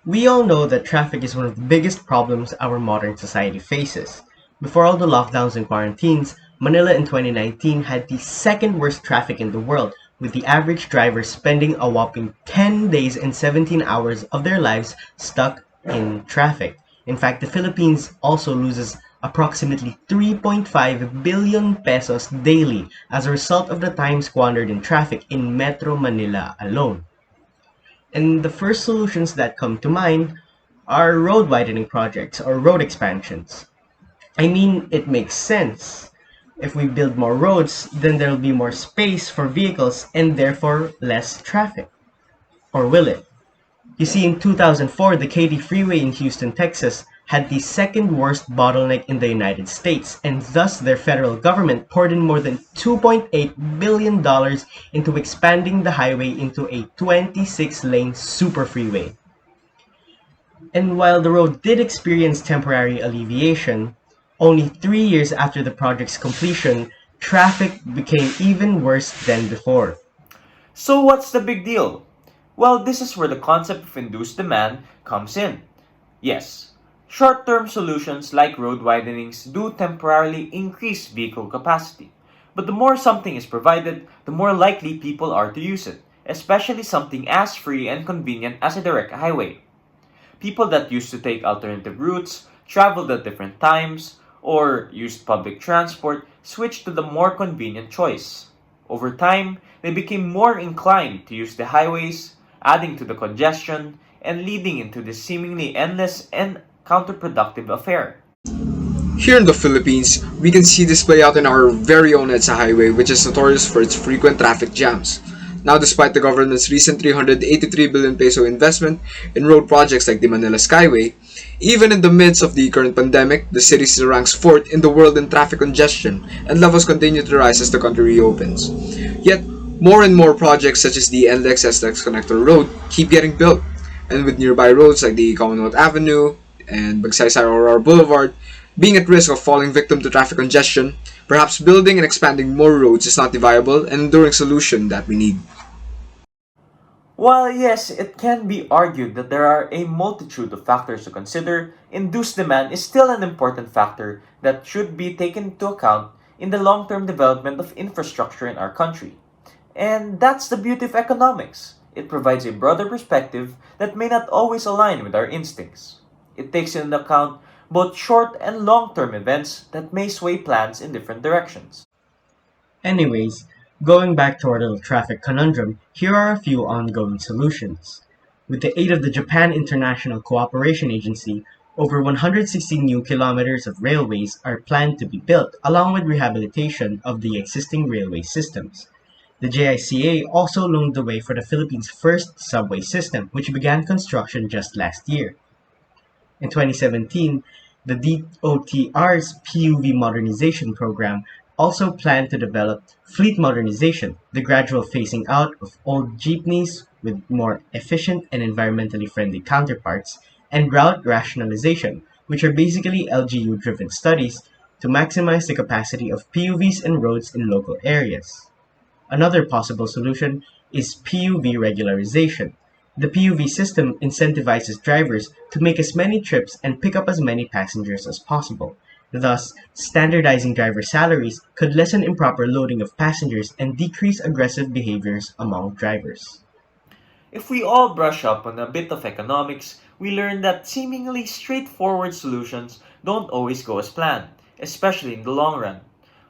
We all know that traffic is one of the biggest problems our modern society faces. Before all the lockdowns and quarantines, Manila in 2019 had the second worst traffic in the world, with the average driver spending a whopping 10 days and 17 hours of their lives stuck in traffic. In fact, the Philippines also loses approximately 3.5 billion pesos daily as a result of the time squandered in traffic in Metro Manila alone. And the first solutions that come to mind are road widening projects or road expansions. I mean, it makes sense. If we build more roads, then there'll be more space for vehicles and therefore less traffic. Or will it? You see, in 2004, the Katy Freeway in Houston, Texas had the second worst bottleneck in the United States, and thus their federal government poured in more than $2.8 billion into expanding the highway into a 26-lane super freeway. And while the road did experience temporary alleviation, only 3 years after the project's completion, traffic became even worse than before. So what's the big deal? Well, this is where the concept of induced demand comes in. Yes, short-term solutions like road widenings do temporarily increase vehicle capacity. But the more something is provided, the more likely people are to use it, especially something as free and convenient as a direct highway. People that used to take alternative routes, traveled at different times, or used public transport switched to the more convenient choice. Over time, they became more inclined to use the highways, adding to the congestion and leading into this seemingly endless and counterproductive affair. Here in the Philippines, we can see this play out in our very own EDSA highway, which is notorious for its frequent traffic jams. Now, despite the government's recent 383 billion peso investment in road projects like the Manila Skyway, even in the midst of the current pandemic, the city still ranks fourth in the world in traffic congestion, and levels continue to rise as the country reopens. Yet, more and more projects such as the NLEX-SLEX Connector Road keep getting built, and with nearby roads like the Commonwealth Avenue and Bagsaysay Aurora Boulevard being at risk of falling victim to traffic congestion, perhaps building and expanding more roads is not the viable and enduring solution that we need. While yes, it can be argued that there are a multitude of factors to consider, induced demand is still an important factor that should be taken into account in the long-term development of infrastructure in our country. And that's the beauty of economics. It provides a broader perspective that may not always align with our instincts. It takes into account both short and long-term events that may sway plans in different directions. Anyways, going back to our little traffic conundrum, here are a few ongoing solutions. With the aid of the Japan International Cooperation Agency, over 160 new kilometers of railways are planned to be built, along with rehabilitation of the existing railway systems. The JICA also loaned the way for the Philippines' first subway system, which began construction just last year. In 2017, the DOTR's PUV modernization program also planned to develop fleet modernization, the gradual phasing out of old jeepneys with more efficient and environmentally friendly counterparts, and route rationalization, which are basically LGU-driven studies to maximize the capacity of PUVs and roads in local areas. Another possible solution is PUV regularization. The PUV system incentivizes drivers to make as many trips and pick up as many passengers as possible. Thus, standardizing driver salaries could lessen improper loading of passengers and decrease aggressive behaviors among drivers. If we all brush up on a bit of economics, we learn that seemingly straightforward solutions don't always go as planned, especially in the long run.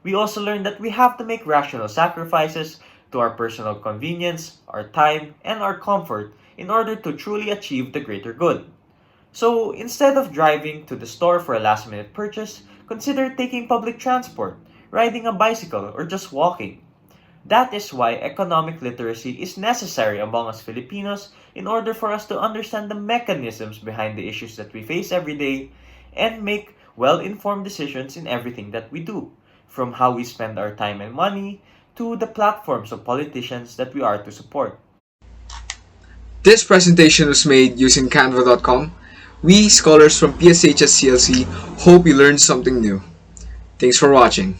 We also learn that we have to make rational sacrifices to our personal convenience, our time, and our comfort in order to truly achieve the greater good. So instead of driving to the store for a last minute purchase, consider taking public transport, riding a bicycle, or just walking. That is why economic literacy is necessary among us Filipinos in order for us to understand the mechanisms behind the issues that we face every day and make well-informed decisions in everything that we do, from how we spend our time and money to the platforms of politicians that we are to support. This presentation was made using canva.com. We, scholars from PSHS CLC, hope you learned something new. Thanks for watching.